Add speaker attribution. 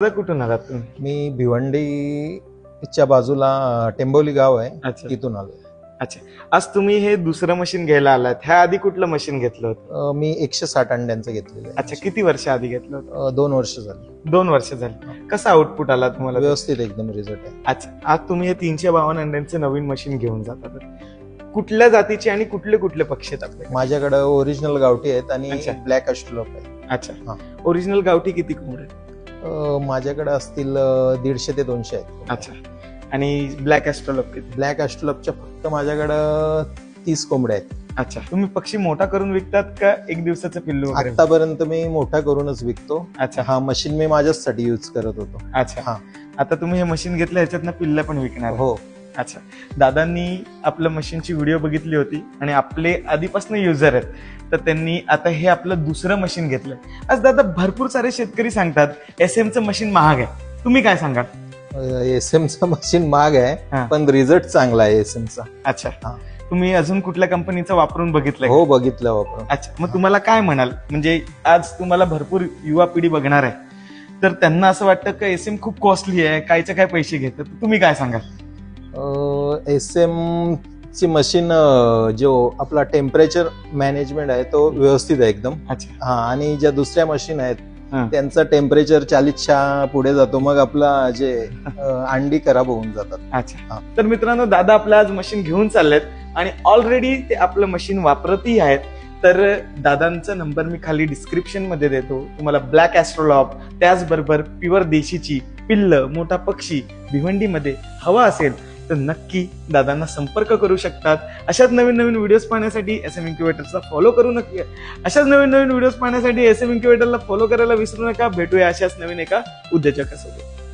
Speaker 1: कुठून आलात तुम्ही?
Speaker 2: मी भिवंडीच्या बाजूला टेंबोली गाव आहे,
Speaker 1: अच्छा
Speaker 2: तिथून आलो.
Speaker 1: अच्छा. आज तुम्ही हे दुसरं मशीन घ्यायला आलात. ह्या आधी कुठलं मशीन घेतलं होतं?
Speaker 2: मी 160 अंड्यांचं घेतलेलं आहे.
Speaker 1: अच्छा, किती वर्ष आधी घेतलं होतं?
Speaker 2: 2 वर्ष झाली.
Speaker 1: 2 वर्ष झाली. कसा आउटपुट आला तुम्हाला?
Speaker 2: व्यवस्थित एकदम रिझल्ट आहे.
Speaker 1: अच्छा, आज तुम्ही हे 352 अंड्यांचं नवीन मशीन घेऊन जातात. कुठल्या जातीचे आणि कुठले कुठले पक्षी आहेत आपल्याकडे?
Speaker 2: माझ्याकडे ओरिजिनल गावठी आहेत आणि
Speaker 1: अच्छा.
Speaker 2: ब्लॅक ॲस्ट्रोलॉप आहे.
Speaker 1: अच्छा,
Speaker 2: हा.
Speaker 1: ओरिजिनल गावठी किती कोंबडे आहेत?
Speaker 2: माझ्याकडे असतील 150 ते 200 आहेत.
Speaker 1: अच्छा, आणि ब्लॅक ॲस्ट्रोलॉप किती?
Speaker 2: ब्लॅक ॲस्ट्रोलॉपच्या फक्त माझ्याकडे 30 कोंबड्या आहेत.
Speaker 1: अच्छा, तुम्ही पक्षी मोठा करून विकतात का एक दिवसाचं पिल्लू वगैरे?
Speaker 2: आतापर्यंत मी मोठा करूनच विकतो.
Speaker 1: अच्छा.
Speaker 2: हा मशीन मी माझ्यासाठी यूज करत होतो.
Speaker 1: अच्छा.
Speaker 2: हा.
Speaker 1: आता तुम्ही हे मशीन घेतलं, ह्याच्यातनं पिल्ला पण विकणार?
Speaker 2: हो.
Speaker 1: अच्छा, दादांनी आपलं मशीनची व्हिडिओ बघितली होती आणि आपले आधीपासून युजर आहेत, तर त्यांनी आता हे आपलं दुसरं मशीन घेतलंय. आज दादा भरपूर सारे शेतकरी सांगतात SM चं मशीन महाग आहे, तुम्ही काय सांगाल?
Speaker 2: SM चं मशीन महाग
Speaker 1: हा.
Speaker 2: आहे, पण रिझल्ट चांगला आहे SM चा.
Speaker 1: अच्छा,
Speaker 2: हा.
Speaker 1: तुम्ही अजून कुठल्या कंपनीचं वापरून बघितलंय?
Speaker 2: हो, बघितलं वापरून.
Speaker 1: अच्छा, मग तुम्हाला काय म्हणाल? म्हणजे आज तुम्हाला भरपूर युवा पिढी बघणार आहे, तर त्यांना असं वाटतं की SM खूप कॉस्टली आहे, कायचे काय पैसे घेतात, तुम्ही काय सांगाल?
Speaker 2: SM ची मशीन जो आपला टेम्परेचर मॅनेजमेंट आहे तो व्यवस्थित आहे एकदम.
Speaker 1: अच्छा.
Speaker 2: हा, आणि ज्या दुसऱ्या मशीन आहेत
Speaker 1: हा.
Speaker 2: त्यांचं टेम्परेचर 40च्या पुढे जातो, मग आपला जे अंडी खराब होऊन जातात.
Speaker 1: अच्छा.
Speaker 2: हा.
Speaker 1: तर मित्रांनो, दादा आपलं आज मशीन घेऊन चाललेत आणि ऑलरेडी ते आपलं मशीन वापरतही आहेत. तर दादांचा नंबर मी खाली डिस्क्रिप्शन मध्ये देतो. तुम्हाला ब्लॅक ॲस्ट्रोलॉप, त्याचबरोबर प्युअर देशीची पिल्ल, मोठा पक्षी भिवंडीमध्ये हवा असेल तर नक्की दादांना संपर्क करू शकतात. अशाच नवीन नवीन व्हिडिओज पाहण्यासाठी SM इन्क्युबेटरचा फॉलो करू नका. अशाच नवीन नवीन व्हिडिओज पाहण्यासाठी SM इन्क्युबेटरला फॉलो करायला विसरू नका. भेटूया अशाच नवीन एका उद्योजकासोबत.